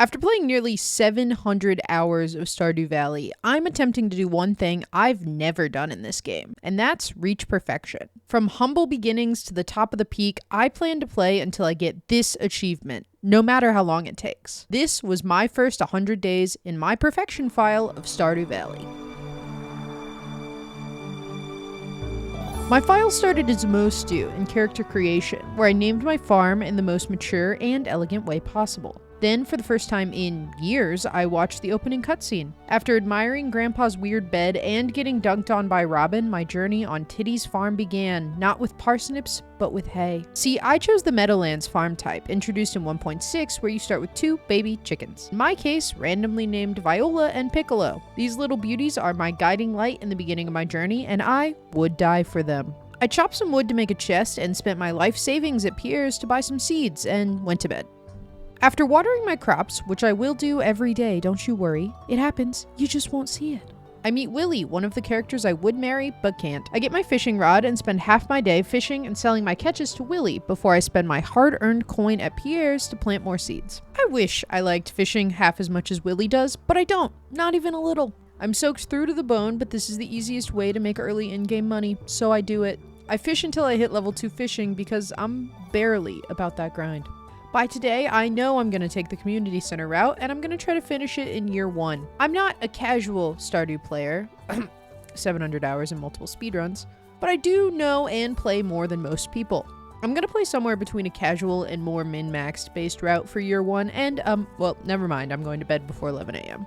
After playing nearly 700 hours of Stardew Valley, I'm attempting to do one thing I've never done in this game, and that's reach perfection. From humble beginnings to the top of the peak, I plan to play until I get this achievement, no matter how long it takes. This was my first 100 days in my perfection file of Stardew Valley. My file started as most do in character creation, where I named my farm in the most mature and elegant way possible. Then, for the first time in years, I watched the opening cutscene. After admiring Grandpa's weird bed and getting dunked on by Robin, my journey on Titty's farm began, not with parsnips, but with hay. See, I chose the Meadowlands farm type, introduced in 1.6, where you start with 2 baby chickens. In my case, randomly named Viola and Piccolo. These little beauties are my guiding light in the beginning of my journey, and I would die for them. I chopped some wood to make a chest and spent my life savings at Pierre's to buy some seeds, and went to bed. After watering my crops, which I will do every day, don't you worry. It happens, you just won't see it. I meet Willy, one of the characters I would marry, but can't. I get my fishing rod and spend half my day fishing and selling my catches to Willy before I spend my hard-earned coin at Pierre's to plant more seeds. I wish I liked fishing half as much as Willy does, but I don't, not even a little. I'm soaked through to the bone, but this is the easiest way to make early in-game money, so I do it. I fish until I hit level 2 fishing because I'm barely about that grind. By today, I know I'm going to take the community center route, and I'm going to try to finish it in year 1. I'm not a casual Stardew player, 700 hours and multiple speedruns, but I do know and play more than most people. I'm going to play somewhere between a casual and more min-maxed based route for year 1, and well, never mind, I'm going to bed before 11 a.m.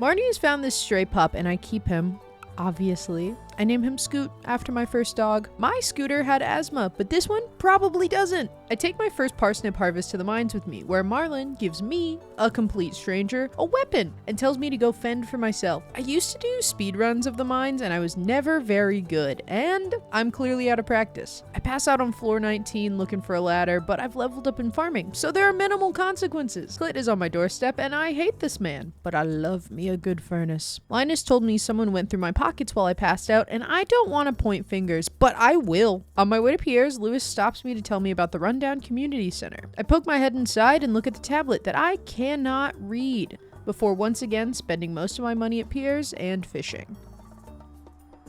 Marnie has found this stray pup, and I keep him, obviously. I name him Scoot after my first dog. My Scooter had asthma, but this one probably doesn't. I take my first parsnip harvest to the mines with me, where Marlin gives me, a complete stranger, a weapon and tells me to go fend for myself. I used to do speedruns of the mines and I was never very good, and I'm clearly out of practice. I pass out on floor 19 looking for a ladder, but I've leveled up in farming, so there are minimal consequences. Clit is on my doorstep and I hate this man, but I love me a good furnace. Linus told me someone went through my pockets while I passed out, and I don't want to point fingers, but I will. On my way to Pierre's, Lewis stops me to tell me about the rundown community center. I poke my head inside and look at the tablet that I cannot read, before once again spending most of my money at Pierre's and fishing.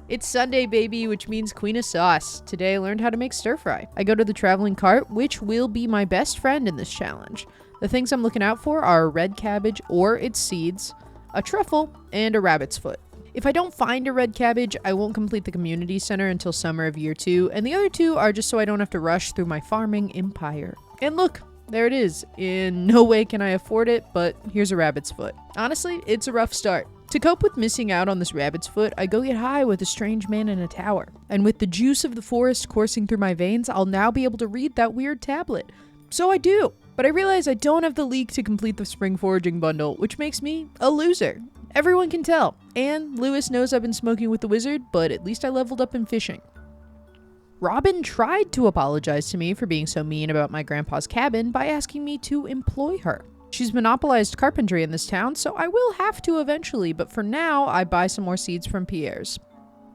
It's Sunday, baby, which means Queen of Sauce. Today I learned how to make stir fry. I go to the traveling cart, which will be my best friend in this challenge. The things I'm looking out for are a red cabbage or its seeds, a truffle, and a rabbit's foot. If I don't find a red cabbage, I won't complete the community center until summer of year 2, and the other 2 are just so I don't have to rush through my farming empire. And look, there it is. In no way can I afford it, but here's a rabbit's foot. Honestly, it's a rough start. To cope with missing out on this rabbit's foot, I go get high with a strange man in a tower. And with the juice of the forest coursing through my veins, I'll now be able to read that weird tablet. So I do. But I realize I don't have the leek to complete the spring foraging bundle, which makes me a loser. Everyone can tell. And Lewis knows I've been smoking with the wizard, but at least I leveled up in fishing. Robin tried to apologize to me for being so mean about my grandpa's cabin by asking me to employ her. She's monopolized carpentry in this town, so I will have to eventually, but for now, I buy some more seeds from Pierre's.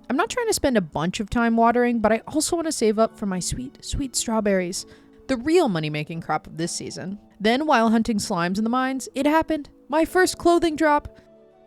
I'm not trying to spend a bunch of time watering, but I also want to save up for my sweet, sweet strawberries, the real money-making crop of this season. Then, while hunting slimes in the mines, it happened. My first clothing drop.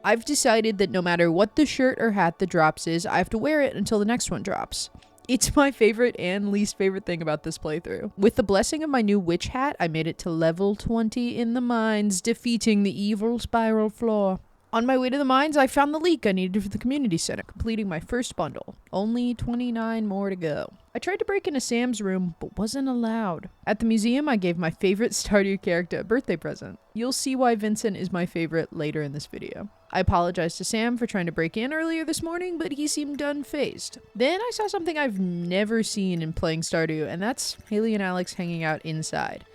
I've decided that no matter what the shirt or hat that drops is, I have to wear it until the next one drops. It's my favorite and least favorite thing about this playthrough. With the blessing of my new witch hat, I made it to level 20 in the mines, defeating the evil spiral floor. On my way to the mines, I found the leek I needed for the community center, completing my first bundle. Only 29 more to go. I tried to break into Sam's room, but wasn't allowed. At the museum, I gave my favorite Stardew character a birthday present. You'll see why Vincent is my favorite later in this video. I apologized to Sam for trying to break in earlier this morning, but he seemed unfazed. Then I saw something I've never seen in playing Stardew, and that's Haley and Alex hanging out inside.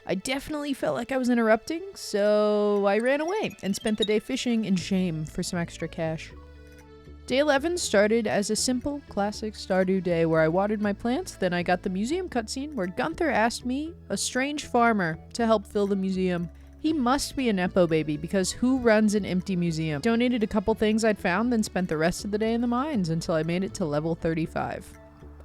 I definitely felt like I was interrupting, so I ran away and spent the day fishing in shame for some extra cash. Day 11 started as a simple, classic Stardew day where I watered my plants, then I got the museum cutscene where Gunther asked me, a strange farmer, to help fill the museum. He must be a Nepo baby because who runs an empty museum? Donated a couple things I'd found, then spent the rest of the day in the mines until I made it to level 35.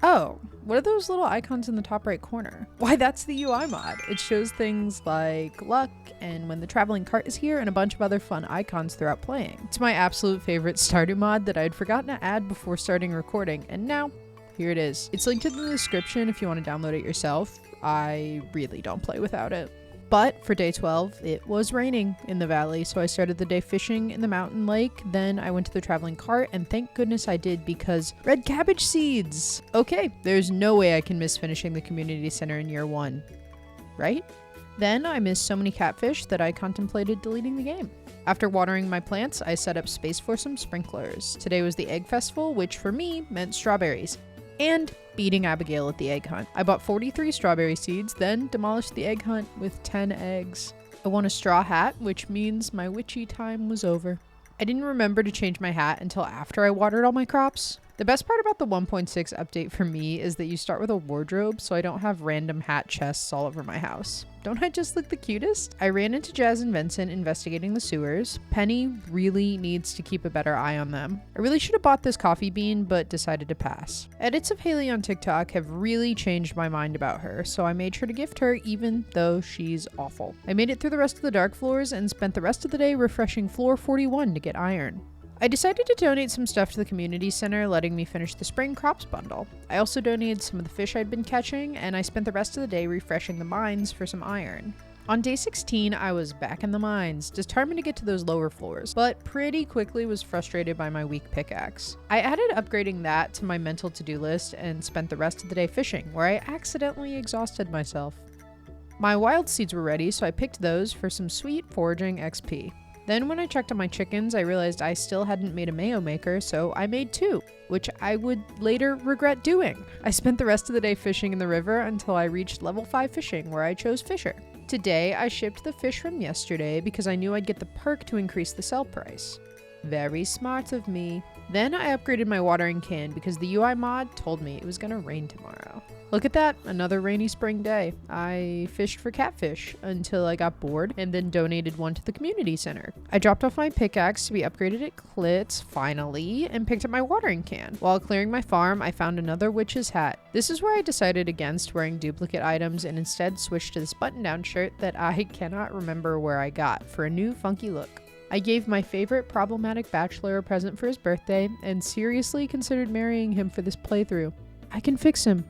Oh, what are those little icons in the top right corner? Why, that's the UI mod. It shows things like luck and when the traveling cart is here and a bunch of other fun icons throughout playing. It's my absolute favorite Stardew mod that I'd forgotten to add before starting recording, and now here it is. It's linked in the description if you want to download it yourself. I really don't play without it. But for day 12, it was raining in the valley, so I started the day fishing in the mountain lake. Then I went to the traveling cart, and thank goodness I did because red cabbage seeds! Okay, there's no way I can miss finishing the community center in year 1, right? Then I missed so many catfish that I contemplated deleting the game. After watering my plants, I set up space for some sprinklers. Today was the egg festival, which for me meant strawberries. And beating Abigail at the egg hunt. I bought 43 strawberry seeds, then demolished the egg hunt with 10 eggs. I won a straw hat, which means my witchy time was over. I didn't remember to change my hat until after I watered all my crops. The best part about the 1.6 update for me is that you start with a wardrobe, so I don't have random hat chests all over my house. Don't I just look the cutest? I ran into Jazz and Vincent investigating the sewers. Penny really needs to keep a better eye on them. I really should have bought this coffee bean, but decided to pass. Edits of Haley on TikTok have really changed my mind about her, so I made sure to gift her even though she's awful. I made it through the rest of the dark floors and spent the rest of the day refreshing floor 41 to get iron. I decided to donate some stuff to the community center, letting me finish the spring crops bundle. I also donated some of the fish I'd been catching, and I spent the rest of the day refreshing the mines for some iron. On day 16, I was back in the mines, determined to get to those lower floors, but pretty quickly was frustrated by my weak pickaxe. I added upgrading that to my mental to-do list and spent the rest of the day fishing, where I accidentally exhausted myself. My wild seeds were ready, so I picked those for some sweet foraging XP. Then when I checked on my chickens, I realized I still hadn't made a mayo maker, so I made 2, which I would later regret doing. I spent the rest of the day fishing in the river until I reached level 5 fishing, where I chose Fisher. Today, I shipped the fish from yesterday because I knew I'd get the perk to increase the sell price. Very smart of me. Then I upgraded my watering can because the UI mod told me it was gonna rain tomorrow. Look at that, another rainy spring day. I fished for catfish until I got bored and then donated one to the community center. I dropped off my pickaxe to be upgraded at Clit's, finally, and picked up my watering can. While clearing my farm, I found another witch's hat. This is where I decided against wearing duplicate items and instead switched to this button-down shirt that I cannot remember where I got for a new funky look. I gave my favorite problematic bachelor a present for his birthday and seriously considered marrying him for this playthrough. I can fix him.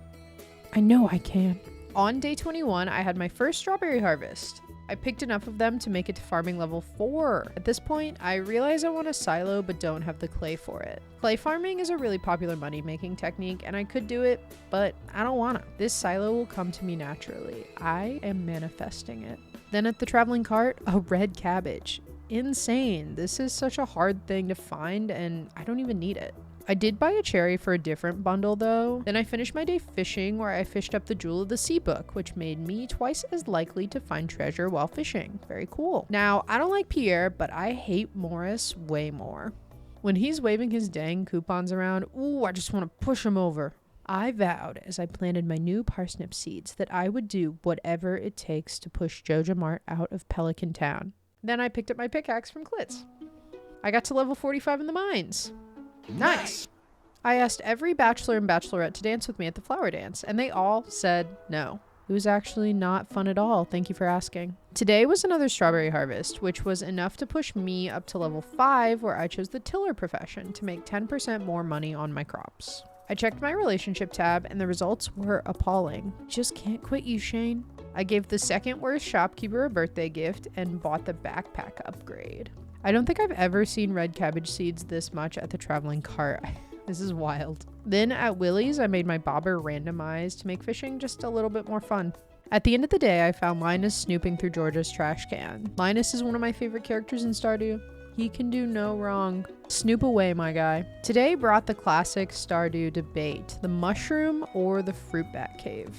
I know I can. On day 21, I had my first strawberry harvest. I picked enough of them to make it to farming level 4. At this point, I realize I want a silo but don't have the clay for it. Clay farming is a really popular money-making technique and I could do it, but I don't wanna. This silo will come to me naturally. I am manifesting it. Then at the traveling cart, a red cabbage. Insane. This is such a hard thing to find and I don't even need it. I did buy a cherry for a different bundle though. Then I finished my day fishing where I fished up the Jewel of the Sea book, which made me twice as likely to find treasure while fishing. Very cool. Now, I don't like Pierre, but I hate Morris way more. When he's waving his dang coupons around, ooh, I just want to push him over. I vowed as I planted my new parsnip seeds that I would do whatever it takes to push Joja Mart out of Pelican Town. Then I picked up my pickaxe from Clit's. I got to level 45 in the mines. Nice! I asked every bachelor and bachelorette to dance with me at the flower dance, and they all said no. It was actually not fun at all, thank you for asking. Today was another strawberry harvest, which was enough to push me up to level 5, where I chose the tiller profession to make 10% more money on my crops. I checked my relationship tab, and the results were appalling. Just can't quit you, Shane. I gave the second worst shopkeeper a birthday gift and bought the backpack upgrade. I don't think I've ever seen red cabbage seeds this much at the traveling cart. This is wild. Then at Willie's, I made my bobber randomized to make fishing just a little bit more fun. At the end of the day, I found Linus snooping through Georgia's trash can. Linus is one of my favorite characters in Stardew. He can do no wrong. Snoop away, my guy. Today brought the classic Stardew debate, the mushroom or the fruit bat cave.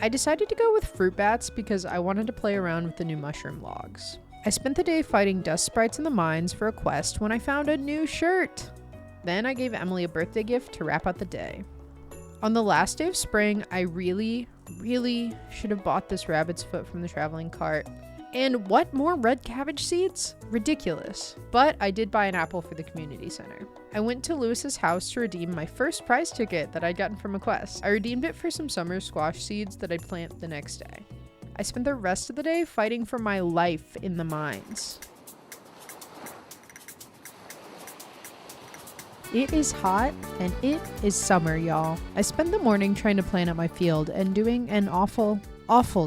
I decided to go with fruit bats because I wanted to play around with the new mushroom logs. I spent the day fighting dust sprites in the mines for a quest when I found a new shirt. Then I gave Emily a birthday gift to wrap out the day. On the last day of spring, I really should have bought this rabbit's foot from the traveling cart. And what, more red cabbage seeds? Ridiculous. But I did buy an apple for the community center. I went to Lewis's house to redeem my first prize ticket that I'd gotten from a quest. I redeemed it for some summer squash seeds that I'd plant the next day. I spent the rest of the day fighting for my life in the mines. It is hot and it is summer, y'all. I spend the morning trying to plan out my field and doing an awful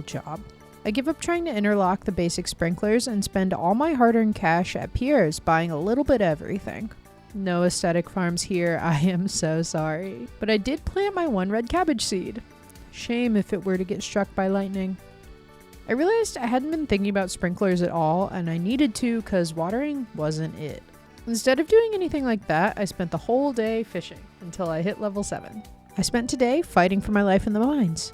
job. I give up trying to interlock the basic sprinklers and spend all my hard-earned cash at Pierre's buying a little bit of everything. No aesthetic farms here, I am so sorry. But I did plant my one red cabbage seed. Shame if it were to get struck by lightning. I realized I hadn't been thinking about sprinklers at all, and I needed to because watering wasn't it. Instead of doing anything like that, I spent the whole day fishing until I hit level 7. I spent today fighting for my life in the mines.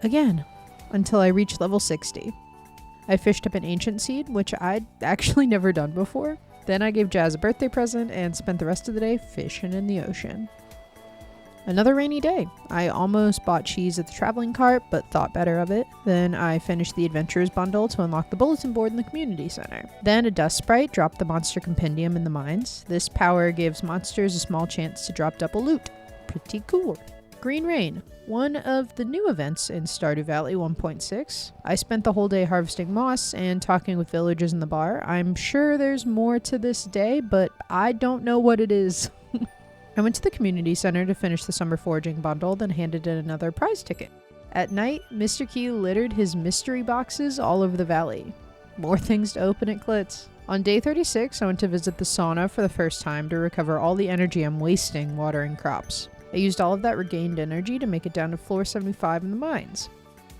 Again. Until I reached level 60. I fished up an ancient seed, which I'd actually never done before. Then I gave Jazz a birthday present and spent the rest of the day fishing in the ocean. Another rainy day. I almost bought cheese at the traveling cart, but thought better of it. Then I finished the adventurers bundle to unlock the bulletin board in the community center. Then a dust sprite dropped the monster compendium in the mines. This power gives monsters a small chance to drop double loot. Pretty cool. Green Rain, one of the new events in Stardew Valley 1.6. I spent the whole day harvesting moss and talking with villagers in the bar. I'm sure there's more to this day, but I don't know what it is. I went to the community center to finish the summer foraging bundle, then handed in another prize ticket. At night, Mr. Key littered his mystery boxes all over the valley. More things to open at Klitz. On day 36, I went to visit the sauna for the first time to recover all the energy I'm wasting watering crops. I used all of that regained energy to make it down to floor 75 in the mines.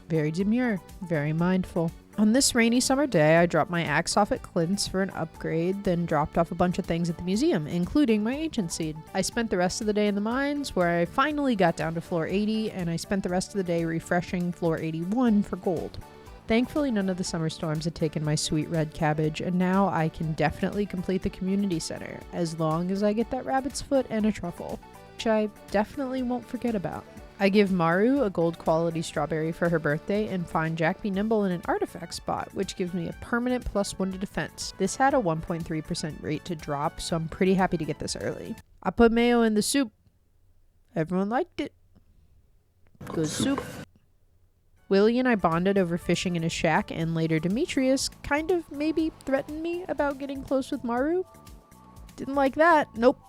Very demure, very mindful. On this rainy summer day, I dropped my axe off at Clint's for an upgrade, then dropped off a bunch of things at the museum, including my ancient seed. I spent the rest of the day in the mines, where I finally got down to floor 80, and I spent the rest of the day refreshing floor 81 for gold. Thankfully, none of the summer storms had taken my sweet red cabbage, and now I can definitely complete the community center, as long as I get that rabbit's foot and a truffle, which I definitely won't forget about. I give Maru a gold quality strawberry for her birthday and find Jack Be Nimble in an artifact spot, which gives me a permanent +1 to defense. This had a 1.3% rate to drop, so I'm pretty happy to get this early. I put mayo in the soup. Everyone liked it. Good soup. Willie and I bonded over fishing in his shack, and later Demetrius kind of maybe threatened me about getting close with Maru. Didn't like that. Nope.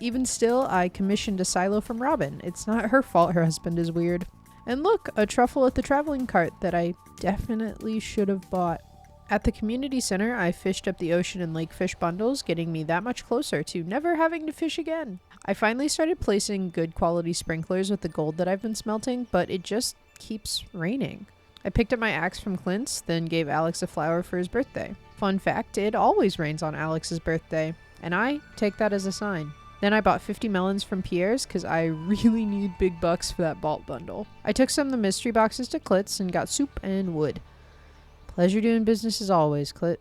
Even still, I commissioned a silo from Robin. It's not her fault her husband is weird. And look, a truffle at the traveling cart that I definitely should have bought. At the community center, I fished up the ocean and lake fish bundles, getting me that much closer to never having to fish again. I finally started placing good quality sprinklers with the gold that I've been smelting, but it just keeps raining. I picked up my axe from Clint's, then gave Alex a flower for his birthday. Fun fact, it always rains on Alex's birthday, and I take that as a sign. Then I bought 50 melons from Pierre's because I really need big bucks for that Balt bundle. I took some of the mystery boxes to Klitz and got soup and wood. Pleasure doing business as always, Clit.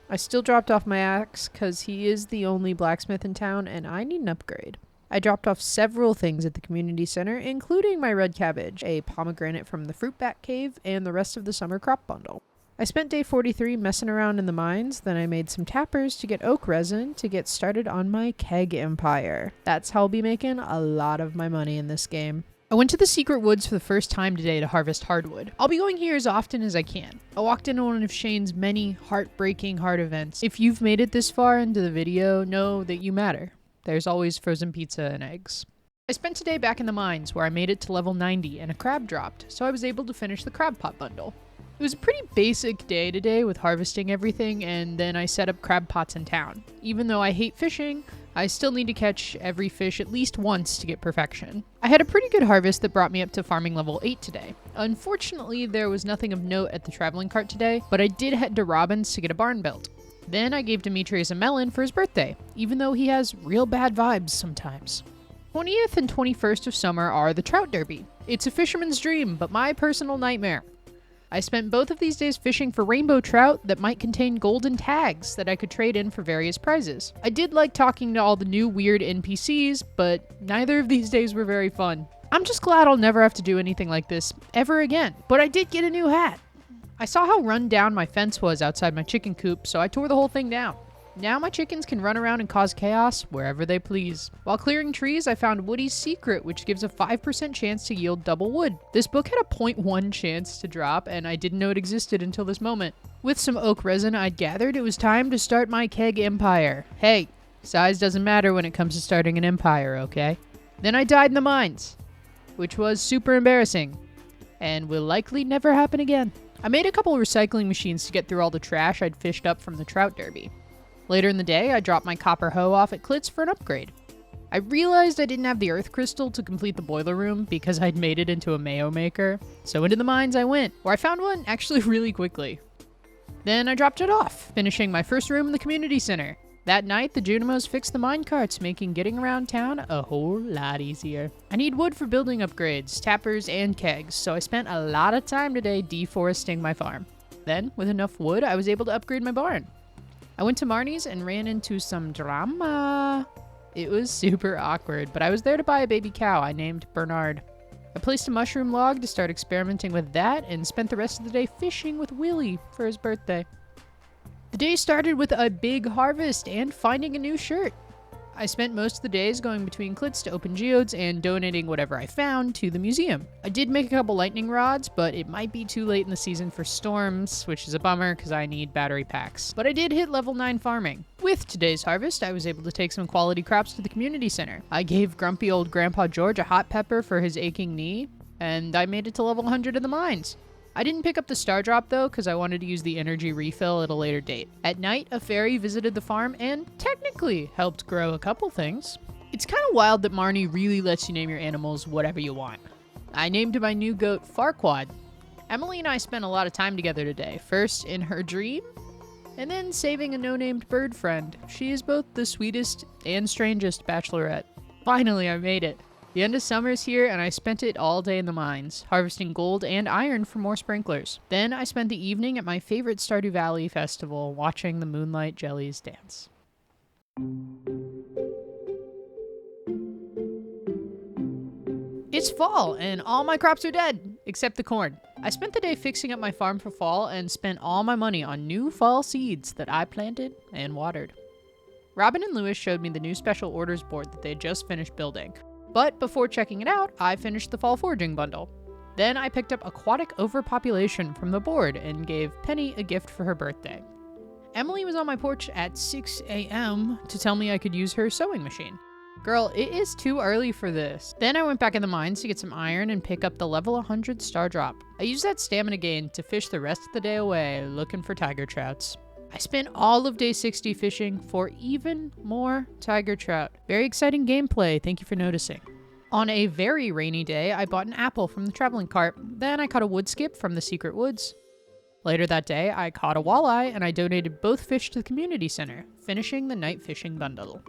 I still dropped off my axe because he is the only blacksmith in town and I need an upgrade. I dropped off several things at the community center, including my red cabbage, a pomegranate from the fruit bat cave, and the rest of the summer crop bundle. I spent day 43 messing around in the mines, then I made some tappers to get oak resin to get started on my keg empire. That's how I'll be making a lot of my money in this game. I went to the secret woods for the first time today to harvest hardwood. I'll be going here as often as I can. I walked into one of Shane's many heartbreaking heart events. If you've made it this far into the video, know that you matter. There's always frozen pizza and eggs. I spent today back in the mines where I made it to level 90 and a crab dropped, so I was able to finish the crab pot bundle. It was a pretty basic day today with harvesting everything, and then I set up crab pots in town. Even though I hate fishing, I still need to catch every fish at least once to get perfection. I had a pretty good harvest that brought me up to farming level 8 today. Unfortunately, there was nothing of note at the traveling cart today, but I did head to Robin's to get a barn built. Then I gave Demetrius a melon for his birthday, even though he has real bad vibes sometimes. 20th and 21st of summer are the trout derby. It's a fisherman's dream, but my personal nightmare. I spent both of these days fishing for rainbow trout that might contain golden tags that I could trade in for various prizes. I did like talking to all the new weird NPCs, but neither of these days were very fun. I'm just glad I'll never have to do anything like this ever again. But I did get a new hat. I saw how run down my fence was outside my chicken coop, so I tore the whole thing down. Now my chickens can run around and cause chaos wherever they please. While clearing trees, I found Woody's Secret, which gives a 5% chance to yield double wood. This book had a 0.1 chance to drop, and I didn't know it existed until this moment. With some oak resin I'd gathered, it was time to start my keg empire. Hey, size doesn't matter when it comes to starting an empire, okay? Then I died in the mines, which was super embarrassing, and will likely never happen again. I made a couple recycling machines to get through all the trash I'd fished up from the trout derby. Later in the day, I dropped my copper hoe off at Klitz for an upgrade. I realized I didn't have the earth crystal to complete the boiler room because I'd made it into a mayo maker, so into the mines I went, where I found one actually really quickly. Then I dropped it off, finishing my first room in the community center. That night, the Junimos fixed the mine carts, making getting around town a whole lot easier. I need wood for building upgrades, tappers, and kegs, so I spent a lot of time today deforesting my farm. Then, with enough wood, I was able to upgrade my barn. I went to Marnie's and ran into some drama. It was super awkward, but I was there to buy a baby cow I named Bernard. I placed a mushroom log to start experimenting with that and spent the rest of the day fishing with Willie for his birthday. The day started with a big harvest and finding a new shirt. I spent most of the days going between Klitz to open geodes and donating whatever I found to the museum. I did make a couple lightning rods, but it might be too late in the season for storms, which is a bummer because I need battery packs. But I did hit level 9 farming. With today's harvest, I was able to take some quality crops to the community center. I gave grumpy old Grandpa George a hot pepper for his aching knee, and I made it to level 100 in the mines. I didn't pick up the star drop though because I wanted to use the energy refill at a later date. At night, a fairy visited the farm and technically helped grow a couple things. It's kind of wild that Marnie really lets you name your animals whatever you want. I named my new goat Farquaad. Emily and I spent a lot of time together today, first in her dream, and then saving a no-named bird friend. She is both the sweetest and strangest bachelorette. Finally, I made it. The end of summer's here, and I spent it all day in the mines, harvesting gold and iron for more sprinklers. Then I spent the evening at my favorite Stardew Valley festival, watching the moonlight jellies dance. It's fall, and all my crops are dead, except the corn. I spent the day fixing up my farm for fall, and spent all my money on new fall seeds that I planted and watered. Robin and Lewis showed me the new special orders board that they had just finished building. But before checking it out, I finished the fall foraging bundle. Then I picked up aquatic overpopulation from the board and gave Penny a gift for her birthday. Emily was on my porch at 6 a.m. to tell me I could use her sewing machine. Girl, it is too early for this. Then I went back in the mines to get some iron and pick up the level 100 star drop. I used that stamina gain to fish the rest of the day away looking for tiger trouts. I spent all of day 60 fishing for even more tiger trout. Very exciting gameplay, thank you for noticing. On a very rainy day, I bought an apple from the traveling cart. Then I caught a wood skip from the secret woods. Later that day, I caught a walleye and I donated both fish to the community center, finishing the night fishing bundle.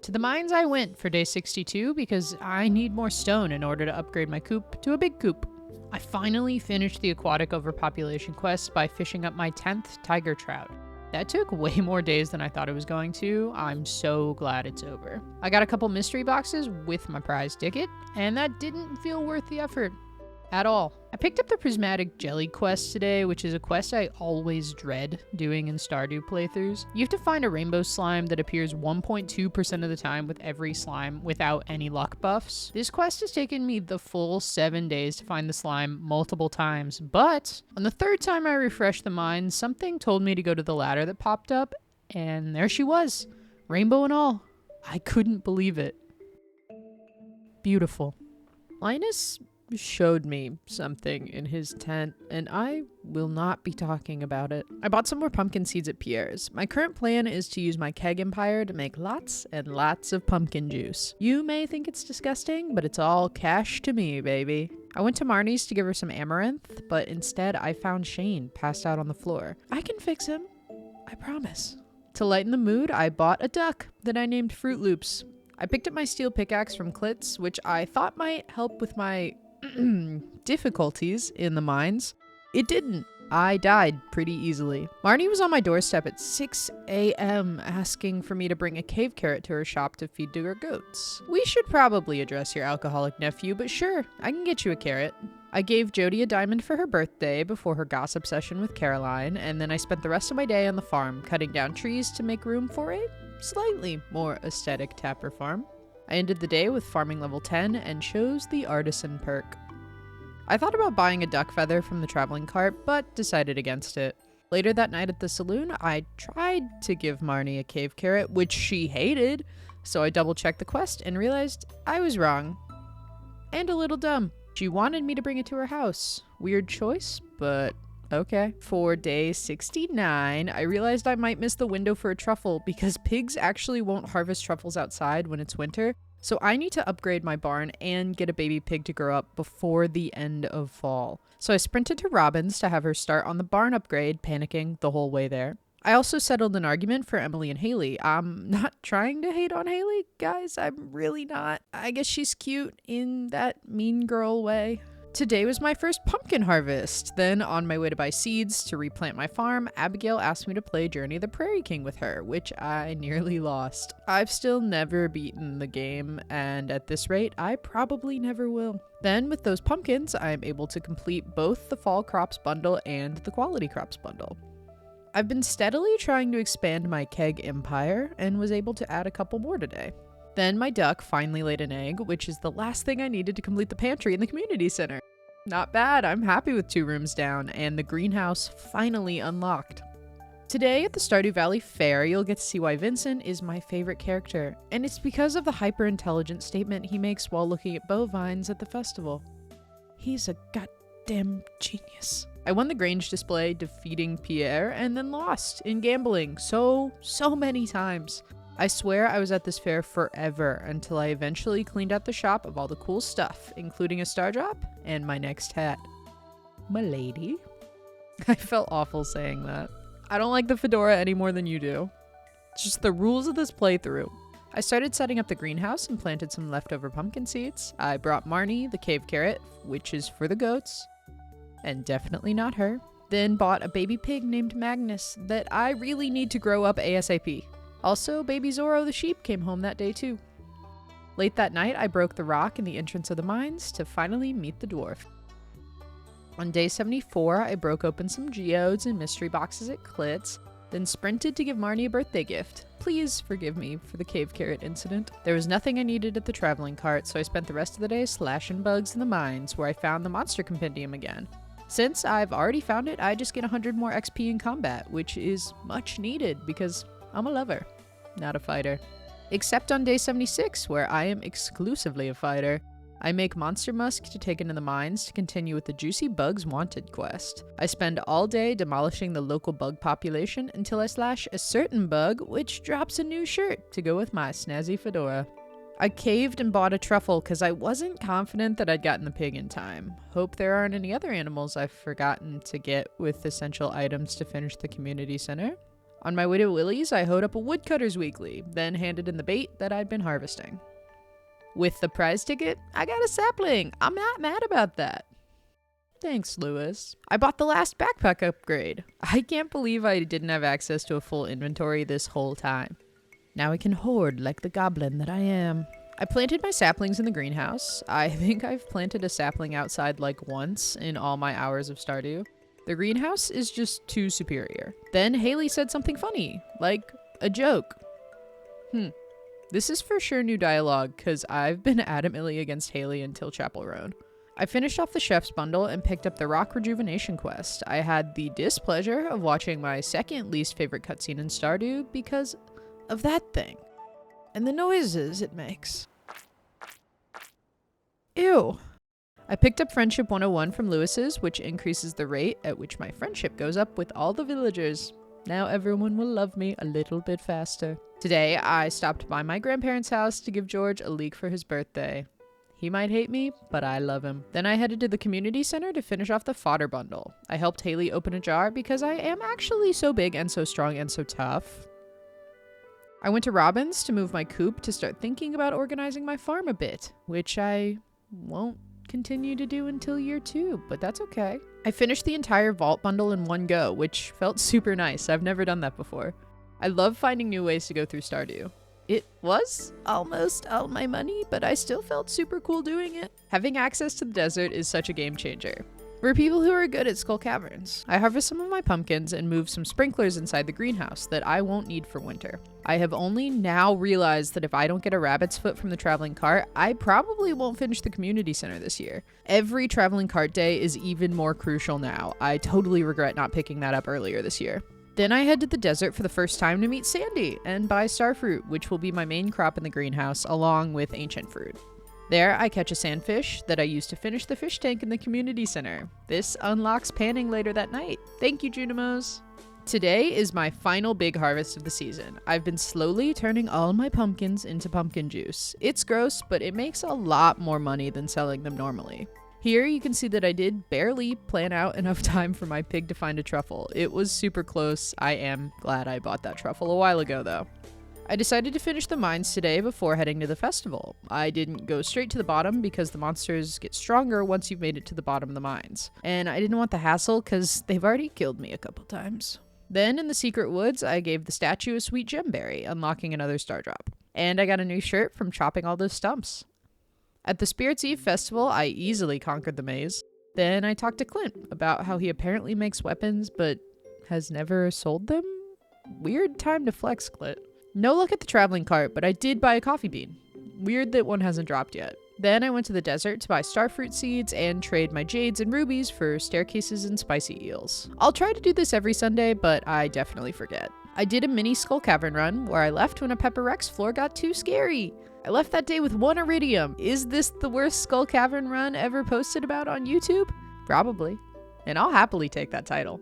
To the mines I went for day 62 because I need more stone in order to upgrade my coop to a big coop. I finally finished the aquatic overpopulation quest by fishing up my 10th tiger trout. That took way more days than I thought it was going to. I'm so glad it's over. I got a couple mystery boxes with my prize ticket, and that didn't feel worth the effort at all. I picked up the prismatic jelly quest today, which is a quest I always dread doing in Stardew playthroughs. You have to find a rainbow slime that appears 1.2% of the time with every slime without any luck buffs. This quest has taken me the full 7 days to find the slime multiple times, but on the third time I refreshed the mine, something told me to go to the ladder that popped up, and there she was, rainbow and all. I couldn't believe it. Beautiful. Linus showed me something in his tent, and I will not be talking about it. I bought some more pumpkin seeds at Pierre's. My current plan is to use my keg empire to make lots and lots of pumpkin juice. You may think it's disgusting, but it's all cash to me, baby. I went to Marnie's to give her some amaranth, but instead I found Shane passed out on the floor. I can fix him. I promise. To lighten the mood, I bought a duck that I named Fruit Loops. I picked up my steel pickaxe from Klitz, which I thought might help with my difficulties in the mines. It didn't. I died pretty easily. Marnie was on my doorstep at 6 a.m. asking for me to bring a cave carrot to her shop to feed to her goats. We should probably address your alcoholic nephew, but sure, I can get you a carrot. I gave Jody a diamond for her birthday before her gossip session with Caroline, and then I spent the rest of my day on the farm, cutting down trees to make room for a slightly more aesthetic tapper farm. I ended the day with farming level 10 and chose the artisan perk. I thought about buying a duck feather from the traveling cart, but decided against it. Later that night at the saloon, I tried to give Marnie a cave carrot, which she hated, so I double-checked the quest and realized I was wrong. And a little dumb. She wanted me to bring it to her house. Weird choice, but okay. For day 69, I realized I might miss the window for a truffle because pigs actually won't harvest truffles outside when it's winter, so I need to upgrade my barn and get a baby pig to grow up before the end of fall. So I sprinted to Robin's to have her start on the barn upgrade, panicking the whole way there. I also settled an argument for Emily and Haley. I'm not trying to hate on Haley, guys. I'm really not. I guess she's cute in that mean girl way. Today was my first pumpkin harvest. Then, on my way to buy seeds to replant my farm, Abigail asked me to play Journey of the Prairie King with her, which I nearly lost. I've still never beaten the game, and at this rate, I probably never will. Then, with those pumpkins, I'm able to complete both the Fall Crops bundle and the Quality Crops bundle. I've been steadily trying to expand my keg empire and was able to add a couple more today. Then my duck finally laid an egg, which is the last thing I needed to complete the pantry in the community center. Not bad, I'm happy with 2 rooms down, and the greenhouse finally unlocked. Today at the Stardew Valley Fair, you'll get to see why Vincent is my favorite character, and it's because of the hyper-intelligent statement he makes while looking at bovines at the festival. He's a goddamn genius. I won the Grange display, defeating Pierre, and then lost in gambling so many times. I swear I was at this fair forever until I eventually cleaned out the shop of all the cool stuff, including a star drop and my next hat. M'lady. I felt awful saying that. I don't like the fedora any more than you do. It's just the rules of this playthrough. I started setting up the greenhouse and planted some leftover pumpkin seeds. I brought Marnie the cave carrot, which is for the goats, and definitely not her. Then bought a baby pig named Magnus that I really need to grow up ASAP. Also, baby Zorro the sheep came home that day too. Late that night, I broke the rock in the entrance of the mines to finally meet the dwarf. On day 74, I broke open some geodes and mystery boxes at Klitz, then sprinted to give Marnie a birthday gift. Please forgive me for the cave carrot incident. There was nothing I needed at the traveling cart, so I spent the rest of the day slashing bugs in the mines, where I found the monster compendium again. Since I've already found it, I just get 100 more XP in combat, which is much needed because I'm a lover, not a fighter. Except on day 76, where I am exclusively a fighter. I make Monster Musk to take into the mines to continue with the Juicy Bugs Wanted quest. I spend all day demolishing the local bug population until I slash a certain bug, which drops a new shirt to go with my snazzy fedora. I caved and bought a truffle because I wasn't confident that I'd gotten the pig in time. Hope there aren't any other animals I've forgotten to get with essential items to finish the community center. On my way to Willie's, I hoed up a Woodcutter's Weekly, then handed in the bait that I'd been harvesting. With the prize ticket, I got a sapling. I'm not mad about that. Thanks, Lewis. I bought the last backpack upgrade. I can't believe I didn't have access to a full inventory this whole time. Now I can hoard like the goblin that I am. I planted my saplings in the greenhouse. I think I've planted a sapling outside like once in all my hours of Stardew. The greenhouse is just too superior. Then Haley said something funny, like a joke. This is for sure new dialogue, because I've been adamantly against Haley until Chapel Road. I finished off the chef's bundle and picked up the Rock Rejuvenation quest. I had the displeasure of watching my second least favorite cutscene in Stardew because of that thing. And the noises it makes. Ew. I picked up Friendship 101 from Lewis's, which increases the rate at which my friendship goes up with all the villagers. Now everyone will love me a little bit faster. Today, I stopped by my grandparents' house to give George a leek for his birthday. He might hate me, but I love him. Then I headed to the community center to finish off the fodder bundle. I helped Haley open a jar because I am actually so big and so strong and so tough. I went to Robin's to move my coop to start thinking about organizing my farm a bit, which I won't continue to do until year 2, but that's okay. I finished the entire vault bundle in one go, which felt super nice. I've never done that before. I love finding new ways to go through Stardew. It was almost all my money, but I still felt super cool doing it. Having access to the desert is such a game changer. For people who are good at Skull Caverns, I harvest some of my pumpkins and move some sprinklers inside the greenhouse that I won't need for winter. I have only now realized that if I don't get a rabbit's foot from the traveling cart, I probably won't finish the community center this year. Every traveling cart day is even more crucial now. I totally regret not picking that up earlier this year. Then I head to the desert for the first time to meet Sandy and buy starfruit, which will be my main crop in the greenhouse, along with ancient fruit. There, I catch a sandfish that I use to finish the fish tank in the community center. This unlocks panning later that night. Thank you, Junimos. Today is my final big harvest of the season. I've been slowly turning all my pumpkins into pumpkin juice. It's gross, but it makes a lot more money than selling them normally. Here you can see that I did barely plan out enough time for my pig to find a truffle. It was super close. I am glad I bought that truffle a while ago though. I decided to finish the mines today before heading to the festival. I didn't go straight to the bottom because the monsters get stronger once you've made it to the bottom of the mines. And I didn't want the hassle because they've already killed me a couple times. Then in the secret woods, I gave the statue a sweet gemberry, unlocking another star drop. And I got a new shirt from chopping all those stumps. At the Spirits Eve festival, I easily conquered the maze. Then I talked to Clint about how he apparently makes weapons but has never sold them? Weird time to flex, Clint. No luck at the traveling cart, but I did buy a coffee bean. Weird that one hasn't dropped yet. Then I went to the desert to buy starfruit seeds and trade my jades and rubies for staircases and spicy eels. I'll try to do this every Sunday, but I definitely forget. I did a mini Skull Cavern run where I left when a Pepper Rex floor got too scary. I left that day with 1 iridium. Is this the worst Skull Cavern run ever posted about on YouTube? Probably. And I'll happily take that title.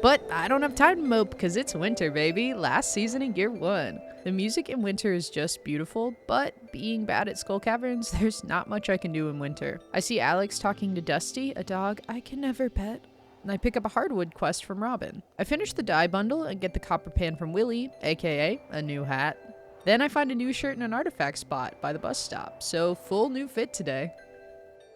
But I don't have time to mope because it's winter, baby. Last season in Gear 1. The music in winter is just beautiful, but being bad at Skull Caverns, there's not much I can do in winter. I see Alex talking to Dusty, a dog I can never pet, and I pick up a hardwood quest from Robin. I finish the dye bundle and get the copper pan from Willie, aka a new hat. Then I find a new shirt in an artifact spot by the bus stop, so full new fit today.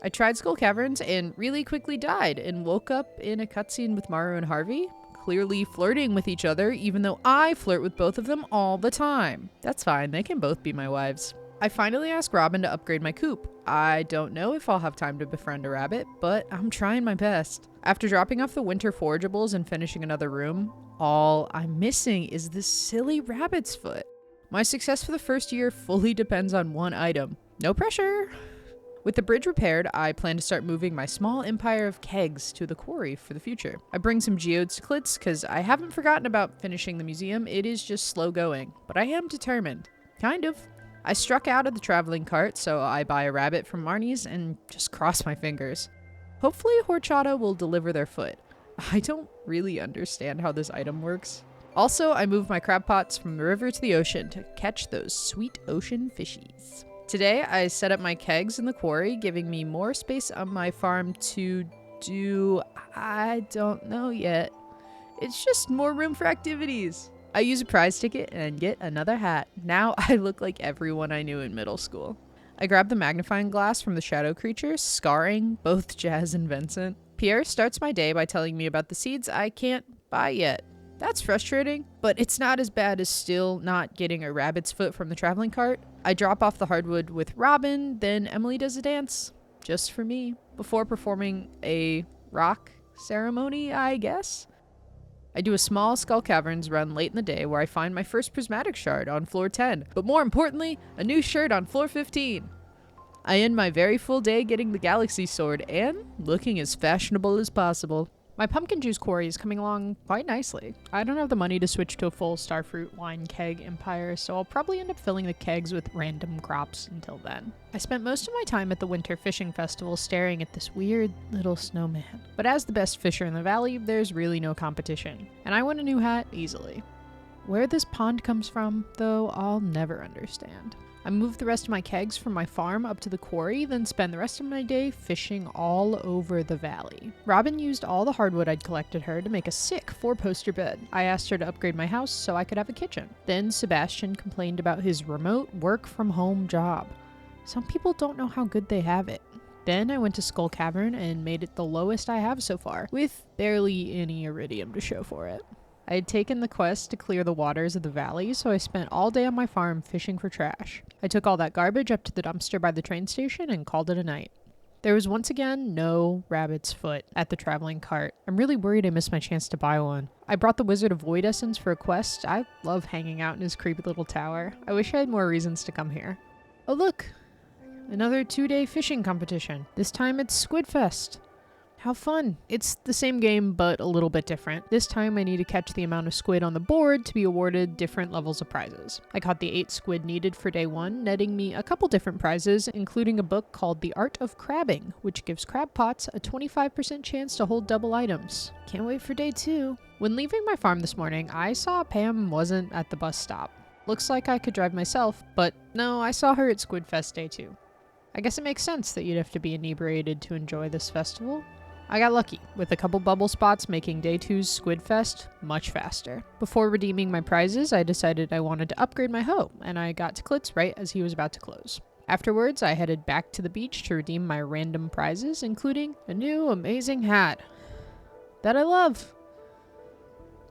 I tried Skull Caverns and really quickly died and woke up in a cutscene with Maru and Harvey, clearly flirting with each other even though I flirt with both of them all the time. That's fine, they can both be my wives. I finally asked Robin to upgrade my coop. I don't know if I'll have time to befriend a rabbit, but I'm trying my best. After dropping off the winter forageables and finishing another room, all I'm missing is this silly rabbit's foot. My success for the first year fully depends on one item. No pressure! With the bridge repaired, I plan to start moving my small empire of kegs to the quarry for the future. I bring some geodes to Klitz because I haven't forgotten about finishing the museum. It is just slow going, but I am determined. Kind of. I struck out of the traveling cart, so I buy a rabbit from Marnie's and just cross my fingers. Hopefully Horchata will deliver their foot. I don't really understand how this item works. Also, I moved my crab pots from the river to the ocean to catch those sweet ocean fishies. Today, I set up my kegs in the quarry, giving me more space on my farm to do... I don't know yet. It's just more room for activities. I use a prize ticket and get another hat. Now I look like everyone I knew in middle school. I grab the magnifying glass from the shadow creature, scarring both Jazz and Vincent. Pierre starts my day by telling me about the seeds I can't buy yet. That's frustrating, but it's not as bad as still not getting a rabbit's foot from the traveling cart. I drop off the hardwood with Robin, then Emily does a dance, just for me, before performing a rock ceremony, I guess. I do a small Skull Caverns run late in the day where I find my first prismatic shard on floor 10, but more importantly, a new shirt on floor 15. I end my very full day getting the galaxy sword and looking as fashionable as possible. My pumpkin juice quarry is coming along quite nicely. I don't have the money to switch to a full starfruit wine keg empire, so I'll probably end up filling the kegs with random crops until then. I spent most of my time at the winter fishing festival staring at this weird little snowman. But as the best fisher in the valley, there's really no competition. And I won a new hat easily. Where this pond comes from, though, I'll never understand. I moved the rest of my kegs from my farm up to the quarry, then spend the rest of my day fishing all over the valley. Robin used all the hardwood I'd collected her to make a sick 4-poster bed. I asked her to upgrade my house so I could have a kitchen. Then Sebastian complained about his remote work-from-home job. Some people don't know how good they have it. Then I went to Skull Cavern and made it the lowest I have so far, with barely any iridium to show for it. I had taken the quest to clear the waters of the valley, so I spent all day on my farm fishing for trash. I took all that garbage up to the dumpster by the train station and called it a night. There was once again no rabbit's foot at the traveling cart. I'm really worried I missed my chance to buy one. I brought the Wizard of Void Essence for a quest. I love hanging out in his creepy little tower. I wish I had more reasons to come here. Oh look! Another 2-day fishing competition. This time it's Squidfest. How fun. It's the same game, but a little bit different. This time I need to catch the amount of squid on the board to be awarded different levels of prizes. I caught the 8 squid needed for day 1, netting me a couple different prizes, including a book called The Art of Crabbing, which gives crab pots a 25% chance to hold double items. Can't wait for day 2. When leaving my farm this morning, I saw Pam wasn't at the bus stop. Looks like I could drive myself, but no, I saw her at Squidfest day 2. I guess it makes sense that you'd have to be inebriated to enjoy this festival. I got lucky, with a couple bubble spots making day 2's Squidfest much faster. Before redeeming my prizes, I decided I wanted to upgrade my hoe, and I got to Klitz right as he was about to close. Afterwards, I headed back to the beach to redeem my random prizes, including a new amazing hat that I love.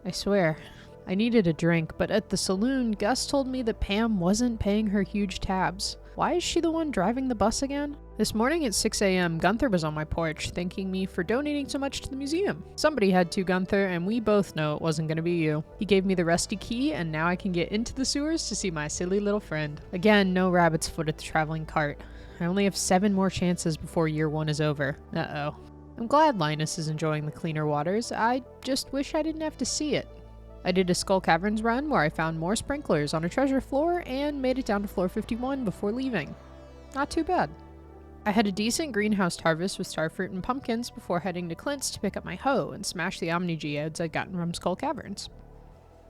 I swear. I needed a drink, but at the saloon, Gus told me that Pam wasn't paying her huge tabs. Why is she the one driving the bus again? This morning at 6 a.m., Gunther was on my porch, thanking me for donating so much to the museum. Somebody had to, Gunther, and we both know it wasn't gonna be you. He gave me the rusty key, and now I can get into the sewers to see my silly little friend. Again, no rabbit's foot at the traveling cart. I only have 7 more chances before year 1 is over. Uh-oh. I'm glad Linus is enjoying the cleaner waters. I just wish I didn't have to see it. I did a Skull Caverns run where I found more sprinklers on a treasure floor and made it down to floor 51 before leaving. Not too bad. I had a decent greenhouse harvest with starfruit and pumpkins before heading to Clint's to pick up my hoe and smash the Omni Geodes I'd gotten from Skull Caverns.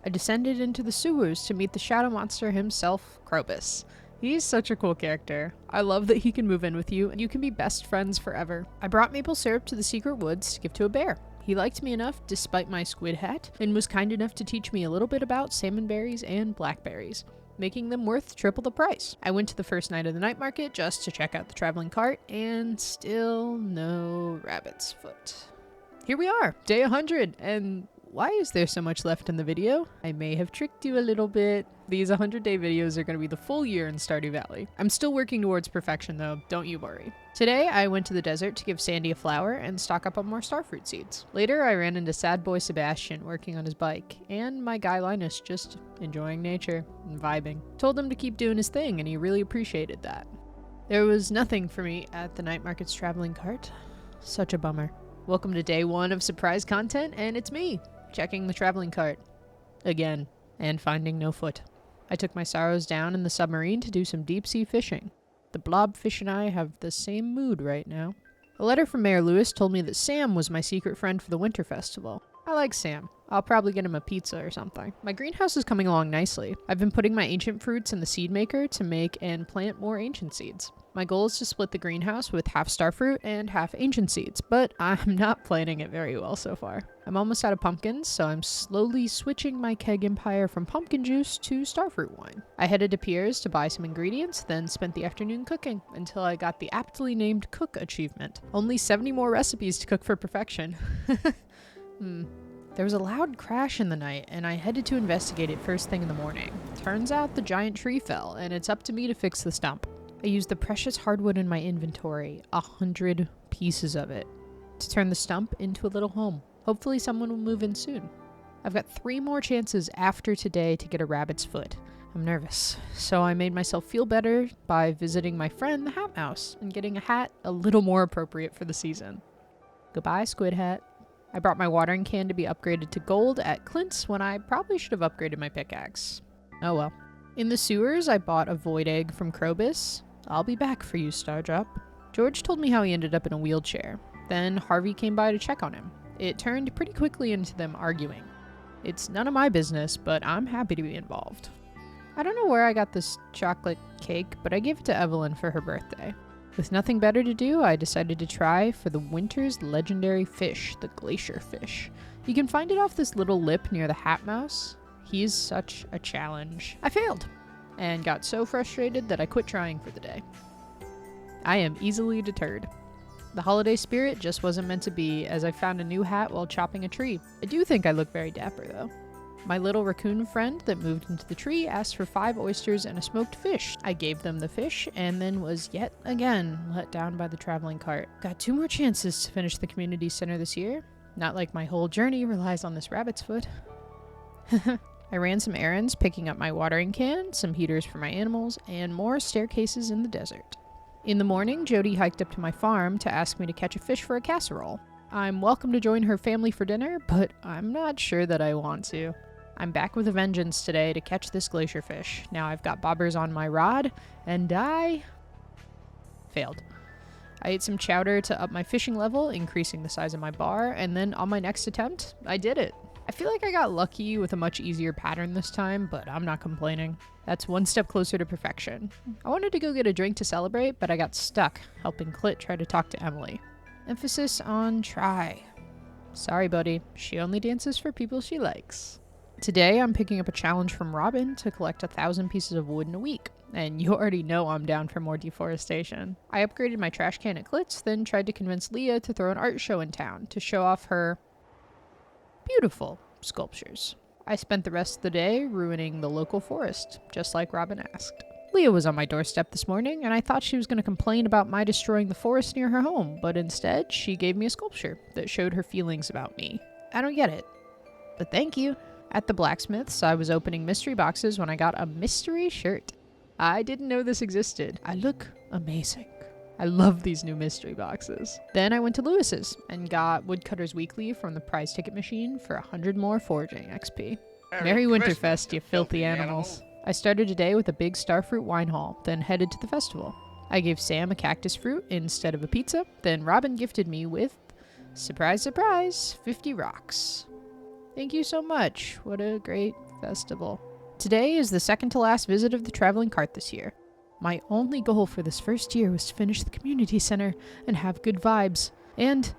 I descended into the sewers to meet the shadow monster himself, Krobus. He's such a cool character. I love that he can move in with you and you can be best friends forever. I brought maple syrup to the secret woods to give to a bear. He liked me enough despite my squid hat and was kind enough to teach me a little bit about salmonberries and blackberries, making them worth triple the price. I went to the first night of the night market just to check out the traveling cart and still no rabbit's foot. Here we are, day 100, and why is there so much left in the video? I may have tricked you a little bit. These 100-day videos are going to be the full year in Stardew Valley. I'm still working towards perfection though, don't you worry. Today I went to the desert to give Sandy a flower and stock up on more starfruit seeds. Later I ran into sad boy Sebastian working on his bike, and my guy Linus just enjoying nature and vibing. Told him to keep doing his thing and he really appreciated that. There was nothing for me at the night market's traveling cart. Such a bummer. Welcome to day 1 of surprise content, and it's me, checking the traveling cart. Again, and finding no foot. I took my sorrows down in the submarine to do some deep sea fishing. The blobfish and I have the same mood right now. A letter from Mayor Lewis told me that Sam was my secret friend for the Winter Festival. I like Sam. I'll probably get him a pizza or something. My greenhouse is coming along nicely. I've been putting my ancient fruits in the seed maker to make and plant more ancient seeds. My goal is to split the greenhouse with half starfruit and half ancient seeds, but I'm not planning it very well so far. I'm almost out of pumpkins, so I'm slowly switching my keg empire from pumpkin juice to starfruit wine. I headed to Pierre's to buy some ingredients, then spent the afternoon cooking until I got the aptly named cook achievement. Only 70 more recipes to cook for perfection. There was a loud crash in the night, and I headed to investigate it first thing in the morning. Turns out the giant tree fell, and it's up to me to fix the stump. I used the precious hardwood in my inventory, 100 pieces of it, to turn the stump into a little home. Hopefully someone will move in soon. I've got 3 more chances after today to get a rabbit's foot. I'm nervous, so I made myself feel better by visiting my friend the Hat Mouse and getting a hat a little more appropriate for the season. Goodbye, Squid Hat. I brought my watering can to be upgraded to gold at Clint's when I probably should have upgraded my pickaxe. Oh well. In the sewers, I bought a void egg from Krobus. I'll be back for you, Stardrop. George told me how he ended up in a wheelchair. Then Harvey came by to check on him. It turned pretty quickly into them arguing. It's none of my business, but I'm happy to be involved. I don't know where I got this chocolate cake, but I gave it to Evelyn for her birthday. With nothing better to do, I decided to try for the winter's legendary fish, the glacier fish. You can find it off this little lip near the Hat Mouse. He's such a challenge. I failed, and got so frustrated that I quit trying for the day. I am easily deterred. The holiday spirit just wasn't meant to be, as I found a new hat while chopping a tree. I do think I look very dapper though. My little raccoon friend that moved into the tree asked for 5 oysters and a smoked fish. I gave them the fish and then was yet again let down by the traveling cart. Got 2 more chances to finish the community center this year. Not like my whole journey relies on this rabbit's foot. I ran some errands, picking up my watering can, some heaters for my animals, and more staircases in the desert. In the morning, Jody hiked up to my farm to ask me to catch a fish for a casserole. I'm welcome to join her family for dinner, but I'm not sure that I want to. I'm back with a vengeance today to catch this glacier fish. Now I've got bobbers on my rod, and I failed. I ate some chowder to up my fishing level, increasing the size of my bar, and then on my next attempt, I did it. I feel like I got lucky with a much easier pattern this time, but I'm not complaining. That's one step closer to perfection. I wanted to go get a drink to celebrate, but I got stuck helping Clit try to talk to Emily. Emphasis on try. Sorry, buddy. She only dances for people she likes. Today, I'm picking up a challenge from Robin to collect 1,000 pieces of wood in a week. And you already know I'm down for more deforestation. I upgraded my trash can at Clit's, then tried to convince Leah to throw an art show in town to show off her beautiful sculptures. I spent the rest of the day ruining the local forest, just like Robin asked. Leah was on my doorstep this morning, and I thought she was going to complain about my destroying the forest near her home, but instead, she gave me a sculpture that showed her feelings about me. I don't get it, but thank you. At the blacksmith's, I was opening mystery boxes when I got a mystery shirt. I didn't know this existed. I look amazing. I love these new mystery boxes. Then I went to Lewis's and got Woodcutter's Weekly from the prize ticket machine for 100 more foraging XP. Merry Winterfest, you filthy animals. I started today with a big starfruit wine haul, then headed to the festival. I gave Sam a cactus fruit instead of a pizza, then Robin gifted me with, surprise, surprise, 50 rocks. Thank you so much. What a great festival. Today is the second to last visit of the traveling cart this year. My only goal for this first year was to finish the community center and have good vibes. And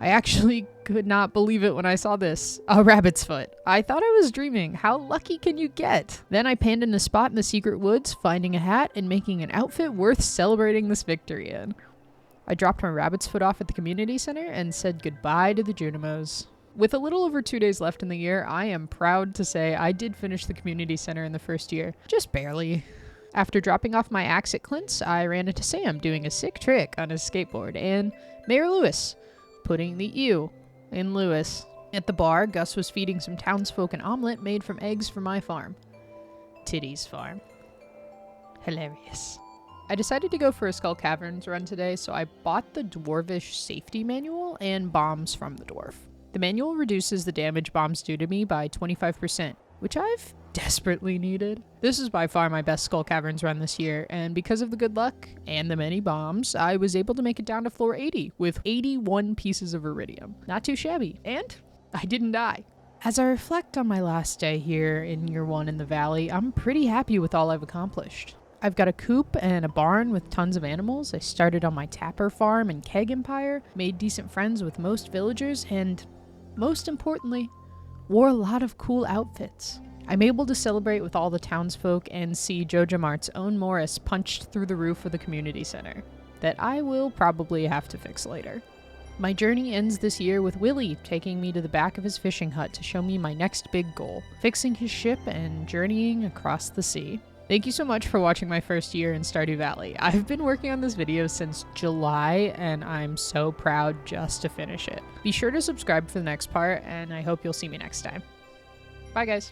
I actually could not believe it when I saw this. A rabbit's foot. I thought I was dreaming. How lucky can you get? Then I panned in a spot in the secret woods, finding a hat and making an outfit worth celebrating this victory in. I dropped my rabbit's foot off at the community center and said goodbye to the Junimos. With a little over 2 days left in the year, I am proud to say I did finish the community center in the first year. Just barely. After dropping off my axe at Clint's, I ran into Sam doing a sick trick on his skateboard, and Mayor Lewis putting the ew in Lewis. At the bar, Gus was feeding some townsfolk an omelet made from eggs from my farm. Titty's farm. Hilarious. I decided to go for a Skull Caverns run today, so I bought the Dwarvish safety manual and bombs from the dwarf. The manual reduces the damage bombs do to me by 25%, which I've desperately needed. This is by far my best Skull Caverns run this year, and because of the good luck and the many bombs, I was able to make it down to floor 80 with 81 pieces of iridium. Not too shabby, and I didn't die. As I reflect on my last day here in year 1 in the valley, I'm pretty happy with all I've accomplished. I've got a coop and a barn with tons of animals. I started on my tapper farm and keg empire, made decent friends with most villagers, and most importantly, wore a lot of cool outfits. I'm able to celebrate with all the townsfolk and see Joja Mart's own Morris punched through the roof of the community center, that I will probably have to fix later. My journey ends this year with Willie taking me to the back of his fishing hut to show me my next big goal, fixing his ship and journeying across the sea. Thank you so much for watching my first year in Stardew Valley. I've been working on this video since July, and I'm so proud just to finish it. Be sure to subscribe for the next part, and I hope you'll see me next time. Bye, guys.